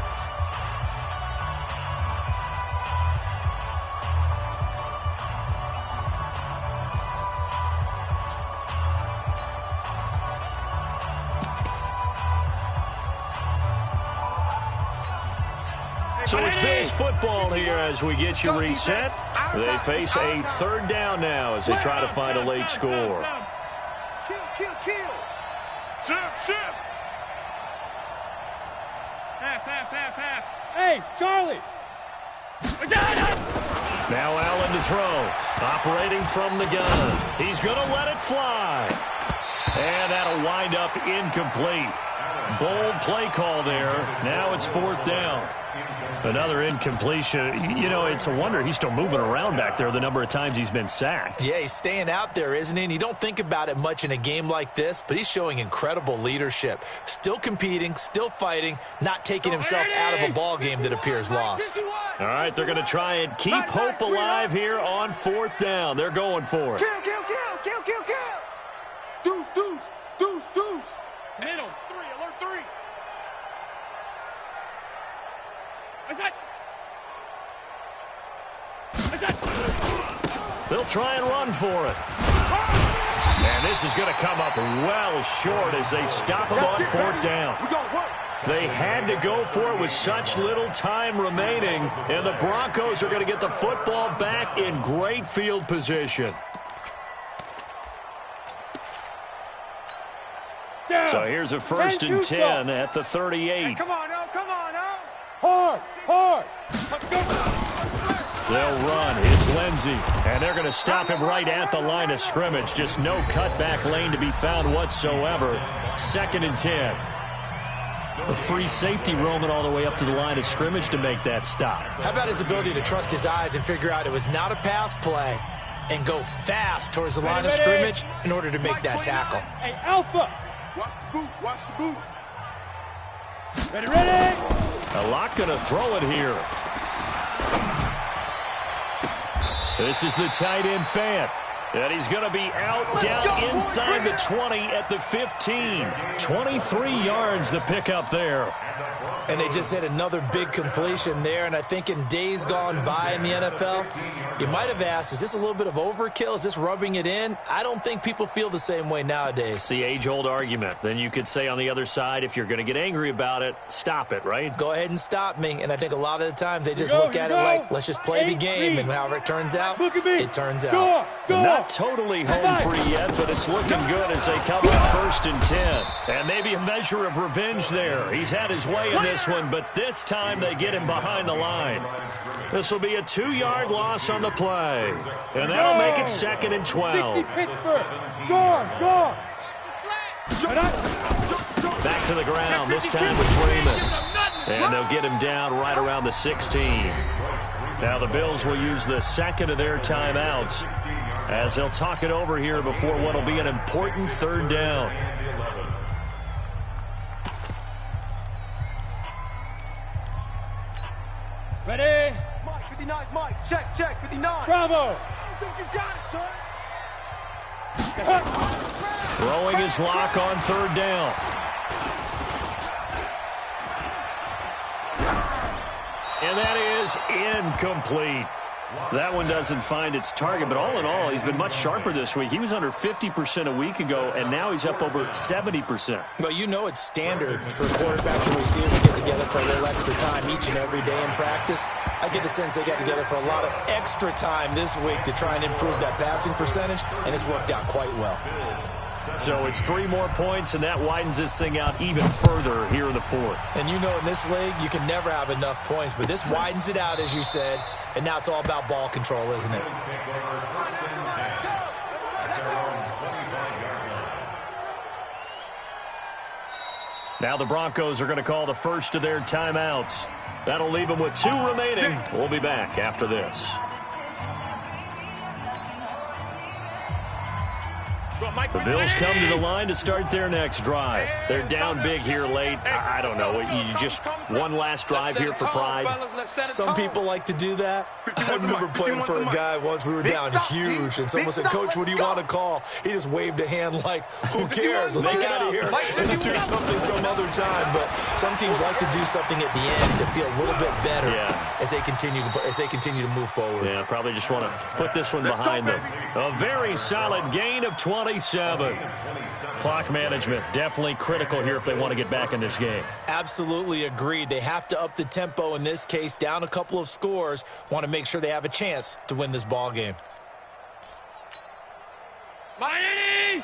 Speaker 1: So it's Bills football here as we get you reset. They face a third down now as they try to find a late score.
Speaker 4: Kill, kill, kill. Shift, shift.
Speaker 2: Half. Hey, Charlie.
Speaker 1: Now Allen to throw. Operating from the gun. He's going to let it fly. And that'll wind up incomplete. Bold play call there. Now it's fourth down. Another incompletion. You know, it's a wonder he's still moving around back there the number of times he's been sacked.
Speaker 3: Yeah, he's staying out there, isn't he? And you don't think about it much in a game like this, but he's showing incredible leadership. Still competing, still fighting, not taking himself out of a ball game that appears lost.
Speaker 4: 51.
Speaker 1: All right, they're going to try and keep hope alive here on 4th down. They're going for it.
Speaker 4: Kill, kill, kill, kill, kill, kill. Deuce, deuce, deuce, deuce.
Speaker 2: Middle.
Speaker 4: 3, alert 3.
Speaker 2: What's that? What's that?
Speaker 1: They'll try and run for it. And this is going to come up well short as they stop him on 4th down.
Speaker 4: We gonna work.
Speaker 1: They had to go for it with such little time remaining, and the Broncos are going to get the football back in great field position.
Speaker 2: Down.
Speaker 1: So here's a 1st and 10 at the 38.
Speaker 4: Hey, come on now, come on now.
Speaker 2: Hard, hard.
Speaker 4: Let's go.
Speaker 1: They'll run. It's Lindsey. And they're going to stop him right at the line of scrimmage. Just no cutback lane to be found whatsoever. 2nd and 10. A free safety roaming all the way up to the line of scrimmage to make that stop.
Speaker 3: How about his ability to trust his eyes and figure out it was not a pass play and go fast towards the line of scrimmage in order to make that tackle?
Speaker 2: Hey, Alpha.
Speaker 4: Watch the boot, watch the boot.
Speaker 2: Ready, ready.
Speaker 1: A lot going to throw it here. This is the tight end Fant. And he's going to be out down inside the 20 at the 15. 23 yards the pickup there.
Speaker 3: And they just hit another big completion there. And I think in days gone by in the NFL, you might have asked, is this a little bit of overkill? Is this rubbing it in? I don't think people feel the same way nowadays.
Speaker 1: It's the age-old argument. Then you could say on the other side, if you're going to get angry about it, stop it, right?
Speaker 3: Go ahead and stop me. And I think a lot of the times they just look at it like, let's just play the game. And however it turns out, it turns out.
Speaker 1: Not totally home free yet, but it's looking good as they come up 1st and 10. And maybe a measure of revenge there. He's had his way in this one, but this time they get him behind the line. This will be a 2-yard loss on the play. And that'll make it 2nd and 12.
Speaker 2: 60 Pittsburgh. Gone.
Speaker 1: Back to the ground, this time with Freeman. And they'll get him down right around the 16. Now the Bills will use the 2nd of their timeouts as they'll talk it over here before what will be an important 3rd down.
Speaker 2: Ready.
Speaker 4: Mike, 59, Mike. Check, 59.
Speaker 2: Bravo.
Speaker 4: I think you got it, son.
Speaker 1: Throwing his lock on 3rd down. And that is incomplete. That one doesn't find its target, but all in all, he's been much sharper this week. He was under 50% a week ago, and now he's up over 70%.
Speaker 3: Well, you know it's standard for quarterbacks and receivers to get together for a little extra time each and every day in practice. I get the sense they got together for a lot of extra time this week to try and improve that passing percentage, and it's worked out quite well.
Speaker 1: So it's 3 more points, and that widens this thing out even further here in the 4th.
Speaker 3: And you know in this league, you can never have enough points, but this widens it out, as you said, and now it's all about ball control, isn't it?
Speaker 1: Now the Broncos are going to call the first of their timeouts. That'll leave them with 2 remaining. We'll be back after this. The Bills come to the line to start their next drive. They're down big here late. I don't know. You just one last drive here for pride.
Speaker 3: Some people like to do that. I remember playing for a guy once. We were down huge, and someone said, "Coach, what do you want to call?" He just waved a hand like, "Who cares? Let's get out of here and do something some other time." But some teams like to do something at the end to feel a little bit better as they continue to move forward.
Speaker 1: Yeah, probably just want to put this one behind them. A very solid gain of 27. Clock management definitely critical here if they want to get back in this game.
Speaker 3: Absolutely agreed. They have to up the tempo in this case, down a couple of scores. Want to make sure they have a chance to win this ball game.
Speaker 2: Miami.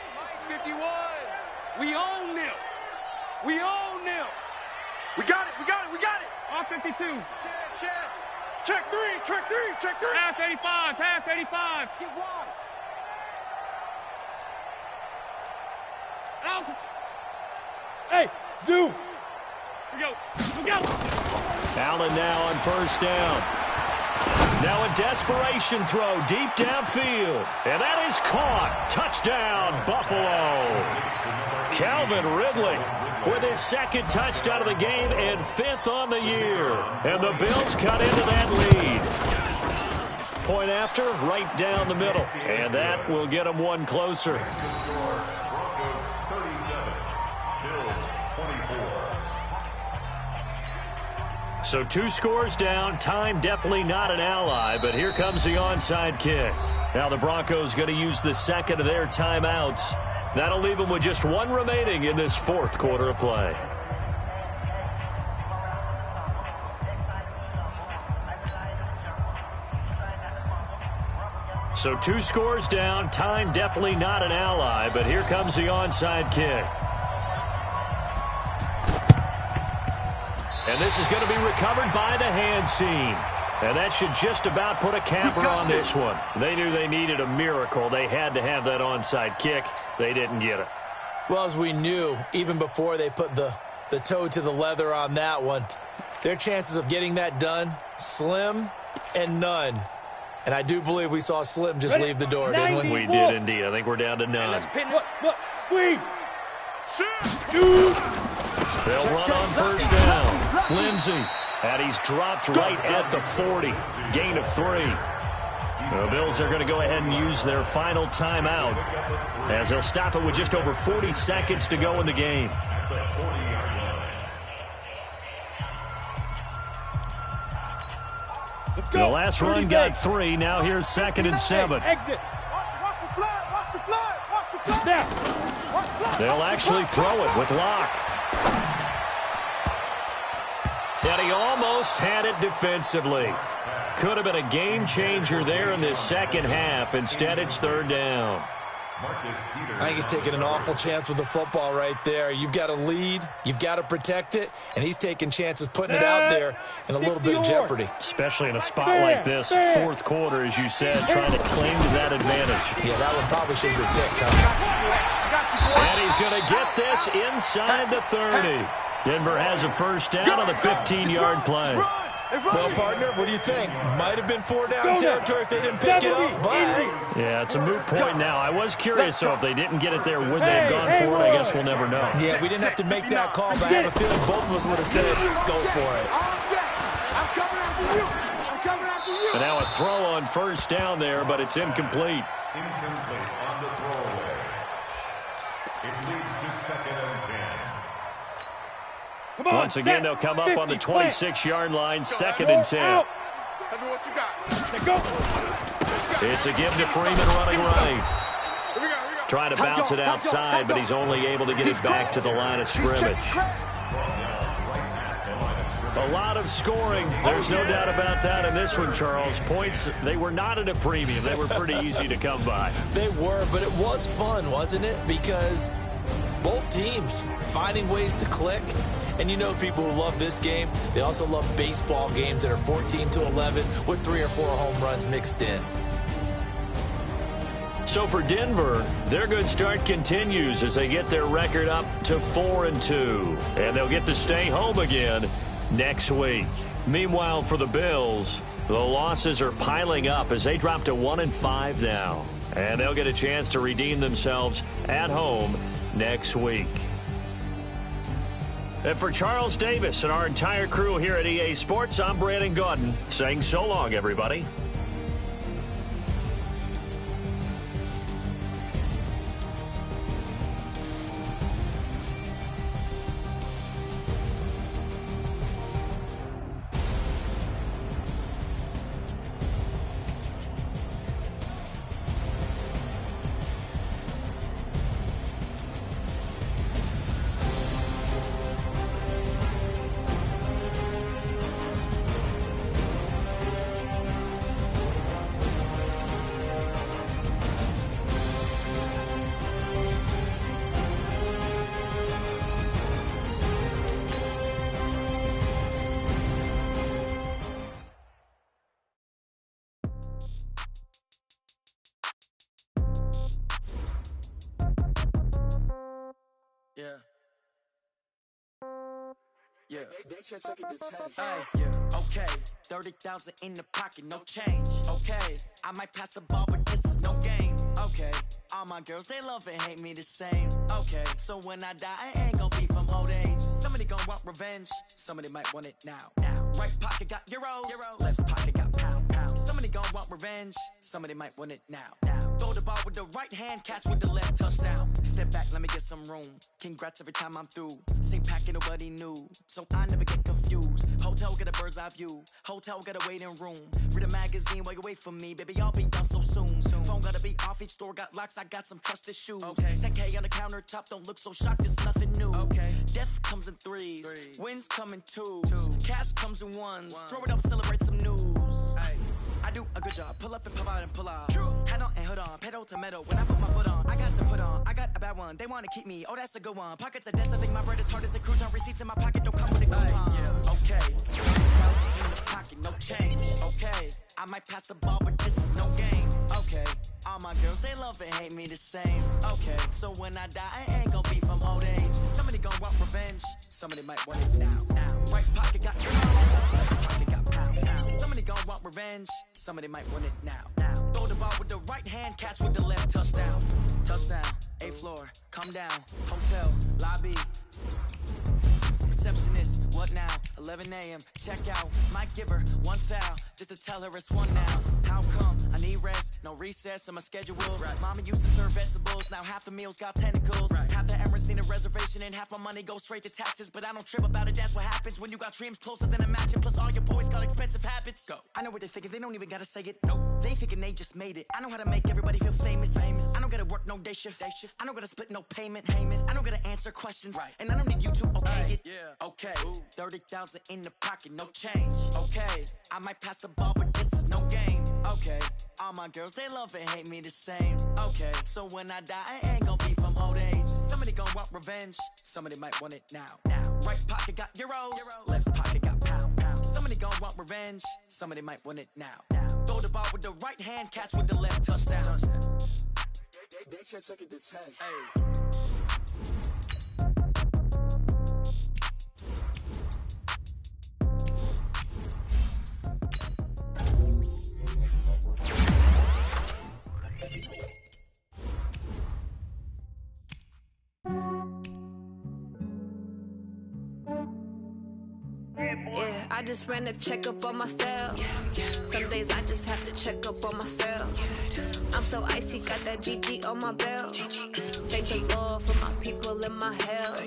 Speaker 4: 51.
Speaker 2: We own them. We own them.
Speaker 4: We got it.
Speaker 2: All 52.
Speaker 4: Check 3.
Speaker 2: Half 85.
Speaker 4: Get wide.
Speaker 2: Out. Hey, Zoo. We go.
Speaker 1: Allen now on 1st down. Now a desperation throw deep downfield. And that is caught. Touchdown, Buffalo. Calvin Ridley with his second touchdown of the game and 5th on the year. And the Bills cut into that lead. Point after, right down the middle. And that will get them one closer.
Speaker 5: Broncos 37, Bills 24.
Speaker 1: So 2 scores down. Time definitely not an ally, but here comes the onside kick. Now the Broncos going to use the second of their timeouts. That'll leave them with just 1 remaining in this 4th quarter of play. So 2 scores down. Time definitely not an ally, but here comes the onside kick. And this is going to be recovered by the hands team. And that should just about put a capper on this one. They knew they needed a miracle. They had to have that onside kick. They didn't get it.
Speaker 3: Well, as we knew, even before they put the toe to the leather on that one, their chances of getting that done, slim and none. And I do believe we saw Slim just leave the door, didn't we?
Speaker 1: We did indeed. I think we're down to none.
Speaker 2: Look, squeeze.
Speaker 4: Shoot.
Speaker 1: They'll run on first down. Lindsey. And he's dropped right at the 40. Gain of 3. The Bills are going to go ahead and use their final timeout as they'll stop it with just over 40 seconds to go in the game. The last run got 3. Now here's 2nd and 7.
Speaker 2: Exit. Watch the flood. Watch the flood. Watch the flood. Now.
Speaker 1: They'll actually throw it with Locke. And he almost had it defensively. Could have been a game changer there in this second half. Instead, it's 3rd down.
Speaker 3: I think he's taking an awful chance with the football right there. You've got to lead, you've got to protect it, and he's taking chances putting it out there in a little bit of jeopardy.
Speaker 1: Especially in a spot like this, 4th quarter, as you said, trying to claim to that advantage.
Speaker 3: Yeah, that one probably should have been picked, huh?
Speaker 1: And he's going to get this inside the 30. Denver has a first down on the 15-yard play.
Speaker 3: Well, partner, what do you think? Might have been 4-down territory if they didn't pick it up, but...
Speaker 1: Yeah, it's a moot point now. I was curious, though, if they didn't get it there, would they have gone for it? I guess we'll never know.
Speaker 3: Yeah, we didn't have to make that call, but I have a feeling both of us would have said, go for it.
Speaker 4: I'm coming after you. I'm coming after you.
Speaker 1: And now a throw on first down there, but it's incomplete.
Speaker 5: Incomplete on the throwaway. It leads to 2nd and 10.
Speaker 1: Once again, they'll come up on the 26-yard line, 2nd and 10. It's a give to Freeman running right. Trying to bounce it outside, but he's only able to get it back to the line of scrimmage. A lot of scoring. There's no doubt about that in this one, Charles. Points, they were not at a premium. They were pretty easy to come by.
Speaker 3: They were, but it was fun, wasn't it? Because both teams finding ways to click. And you know people who love this game, they also love baseball games that are 14-11 with 3 or 4 home runs mixed in.
Speaker 1: So for Denver, their good start continues as they get their record up to 4-2. And they'll get to stay home again next week. Meanwhile, for the Bills, the losses are piling up as they drop to 1-5 now. And they'll get a chance to redeem themselves at home next week. And for Charles Davis and our entire crew here at EA Sports, I'm Brandon Gaudin saying so long, everybody.
Speaker 6: Yeah. Okay, 30,000 in the pocket, no change. Okay, I might pass the ball, but this is no game. Okay, all my girls, they love and hate me the same. Okay, so when I die, I ain't gon' be from old age. Somebody gon' want revenge, somebody might want it now. Right pocket got euros, left pocket got pound. Somebody gon' want revenge, somebody might want it now. Throw the ball with the right hand, catch with the left, touchdown. Step back, let me get some room. Congrats every time I'm through. Same packet, nobody knew, so I never get confused. Hotel get a bird's eye view, hotel get a waiting room. Read a magazine while you wait for me, baby, I'll be done so soon. Phone gotta be off, each store got locks, I got some trusted shoes. 10K on the countertop, don't look so shocked, it's nothing new. Death comes in threes, wins come in twos, cash comes in ones. Throw it up, celebrate some news. I do a good job, pull up and pop out and pull out. Head on and hood on, pedal to metal. When I put my foot on, I got to put on. I got a bad one, they wanna keep me, oh that's a good one. Pockets are dense, I think my bread is hard as a crouton. Receipts in my pocket, don't come with a coupon. Okay, 30,000 in the pocket, no change. Okay, I might pass the ball, but this is no game. Okay, all my girls, they love and hate me the same. Okay, so when I die, I ain't gon' be from old age. Somebody gon' want revenge, somebody might want it now. Right pocket got euros, left pocket got pound. Somebody gon' want revenge, somebody might want it now. Throw the ball with the right hand, catch with the left, touchdown. Touchdown, 8th floor, come down, hotel, lobby. Receptionist, what now? 11 a.m. Check out. Might give her one foul just to tell her it's one now. How come? I need rest, no recess in my schedule. Mama used to serve vegetables, now half the meals got tentacles. Half the Emirates need a reservation and half my money goes straight to taxes. But I don't trip about it, that's what happens when you got dreams closer than a match. And plus all your boys got expensive habits. Go. I know what they're thinking, they don't even gotta say it. Nope. They ain't thinking they just made it. I know how to make everybody feel famous. I don't gotta work no day shift. I don't gotta split no payment. I don't gotta answer questions. And I don't need you to okay it. Okay, 30,000 in the pocket, no change. Okay, I might pass the ball, but this is no game. Okay, all my girls, they love and hate me the same. Okay, so when I die, I ain't gon' be from old age. Somebody gon' want revenge, somebody might want it now. Right pocket got euros, left pocket got pound. Somebody gon' want revenge, somebody might want it now. Throw the ball with the right hand, catch with the left, touchdown.
Speaker 2: They can't take it to 10.
Speaker 7: Yeah, I just ran a checkup on myself. Some days I just have to check up on myself. I'm so icy, got that GG on my belt. Thank the Lord for my people in my health.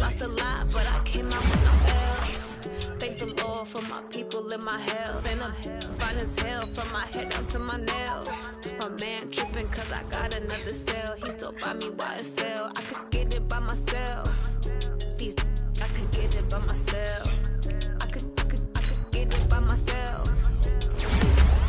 Speaker 7: Lost a lot, but I came out with no else. Thank the Lord for my people in my health. And I'm fine as hell from my head down to my nails. My man tripping cause I got another cell. He still buy me YSL. I could get it by myself. These I could get it by myself. I could get it by myself.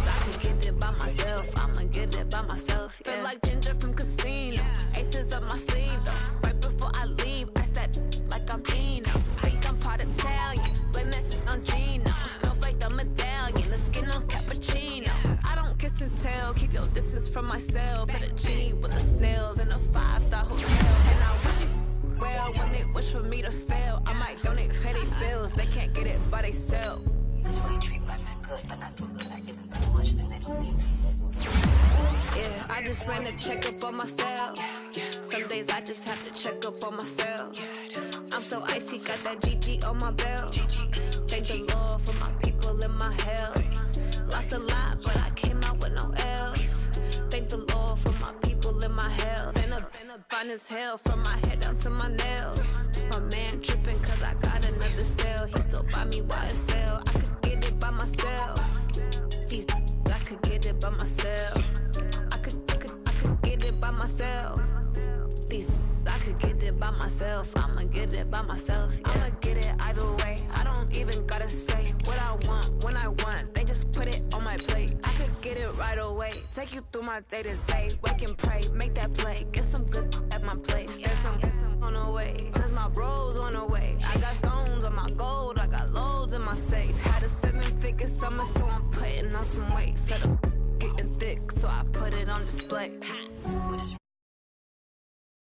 Speaker 7: I could get it by myself. I'ma get it by myself. Yeah. Feel like Ginger from Casino. Aces up my sleeve though. Right before I leave, I said like I'm Dino. Think I'm part Italian. Blame that on Gino. Smells like the medallion. The skin on cappuccino. I don't kiss and tell. Keep your distance from myself. At a genie with the snails in a 5-star hotel. And I wish it well when they wish for me to fail. I might donate petty bills. They can't get it by they self.
Speaker 8: That's why you treat women good, but not too good. I give them too much, then they don't need me.
Speaker 7: Yeah, I just ran a checkup on myself. Some days I just have to check up on myself. I'm so icy, got that GG on my belt. Thank the Lord for my people in my health. Lost a lot, but I came out with no else. Thank the Lord for my people in my health. And I'm fine as hell from my head down to my nails. My man tripping cause I got another cell. He still buy me YSL. I could get it by myself. These I could get it by myself. I could get it by myself. These I could get it by myself. I'ma get it by myself. Yeah. I'ma get it either way. I don't even gotta say what I want when I want. They just put it on my plate. I could get it right away. Take you through my day to day. Wake and pray, make that play. Get some good at my place. There's some on the way. Cause my bro's on the way. I got stones on my gold. I got loads in my safe. Had a 7-figure summer, so I'm putting on some weight. Set up getting thick, so I put it on display.